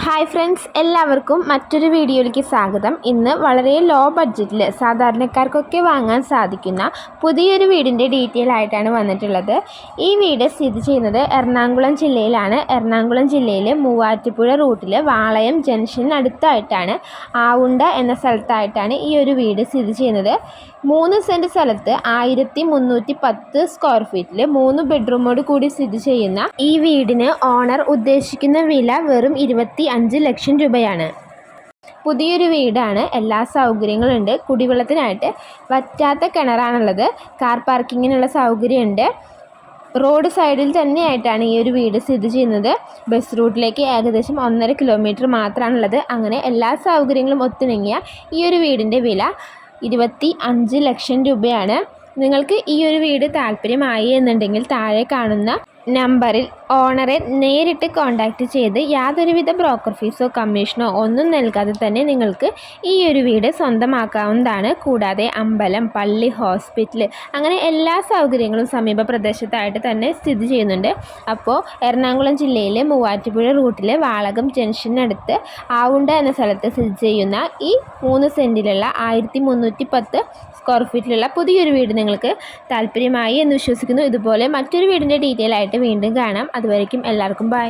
Hi friends, എല്ലാവർക്കും മറ്റൊരു വീഡിയോയിലേക്ക് സ്വാഗതം. ഇന്ന് വളരെ ലോ ബഡ്ജറ്റിൽ സാധാരണക്കാർക്കൊക്കെ വാങ്ങാൻ സാധിക്കുന്ന പുതിയൊരു വീടിൻ്റെ ഡീറ്റെയിൽ ആയിട്ടാണ് വന്നിട്ടുള്ളത്. ഈ വീട് സ്ഥിതി ചെയ്യുന്നത് എറണാകുളം ജില്ലയിലാണ്. എറണാകുളം ജില്ലയിൽ മൂവാറ്റുപുഴ റൂട്ടിൽ വാളയം ജംഗ്ഷനടുത്തായിട്ടാണ്, ആവുണ്ട എന്ന സ്ഥലത്തായിട്ടാണ് ഈ ഒരു വീട് സ്ഥിതി ചെയ്യുന്നത്. 3 സെൻറ്റ് സ്ഥലത്ത് 1310 സ്ക്വയർ ഫീറ്റിൽ 3 ബെഡ്റൂമോട് കൂടി സ്ഥിതി ചെയ്യുന്ന ഈ വീടിന് ഓണർ ഉദ്ദേശിക്കുന്ന വില വെറും 25 ലക്ഷം രൂപയാണ്. പുതിയൊരു വീടാണ്, എല്ലാ സൗകര്യങ്ങളുണ്ട്. കുടിവെള്ളത്തിനായിട്ട് വറ്റാത്ത കിണറാണുള്ളത്. കാർ പാർക്കിങ്ങിനുള്ള സൗകര്യമുണ്ട്. റോഡ് സൈഡിൽ തന്നെയായിട്ടാണ് ഈ ഒരു വീട് സ്ഥിതി ചെയ്യുന്നത്. ബസ് റൂട്ടിലേക്ക് ഏകദേശം 1.5 കിലോമീറ്റർ മാത്രമാണുള്ളത്. അങ്ങനെ എല്ലാ സൗകര്യങ്ങളും ഒത്തിണങ്ങിയ ഈ ഒരു വീടിൻ്റെ വില 25 ലക്ഷം രൂപയാണ്. നിങ്ങൾക്ക് ഈ ഒരു വീട് താല്പര്യമായി എന്നുണ്ടെങ്കിൽ താഴെ കാണുന്ന നമ്പറിൽ ഓണറെ നേരിട്ട് കോൺടാക്റ്റ് ചെയ്ത് യാതൊരുവിധ ബ്രോക്കർ ഫീസോ കമ്മീഷനോ ഒന്നും നൽകാതെ തന്നെ നിങ്ങൾക്ക് ഈ ഒരു വീട് സ്വന്തമാക്കാവുന്നതാണ്. കൂടാതെ അമ്പലം, പള്ളി, ഹോസ്പിറ്റൽ അങ്ങനെ എല്ലാ സൗകര്യങ്ങളും സമീപ പ്രദേശത്തായിട്ട് തന്നെ സ്ഥിതി ചെയ്യുന്നുണ്ട്. അപ്പോൾ എറണാകുളം ജില്ലയിലെ മൂവാറ്റുപുഴ റൂട്ടിലെ വാളകം ജംഗ്ഷനടുത്ത് ആവുണ്ട എന്ന സ്ഥലത്ത് സ്ഥിതി ചെയ്യുന്ന ഈ 3 സെൻറ്റിലുള്ള 1310 സ്ക്വയർ ഫീറ്റിലുള്ള പുതിയൊരു വീട് നിങ്ങൾക്ക് താല്പര്യമായി എന്ന് വിശ്വസിക്കുന്നു. ഇതുപോലെ മറ്റൊരു വീടിൻ്റെ ഡീറ്റെയിൽ ആയിട്ട് വീണ്ടും കാണാം. അതുവരേക്കും എല്ലാവർക്കും ബൈ.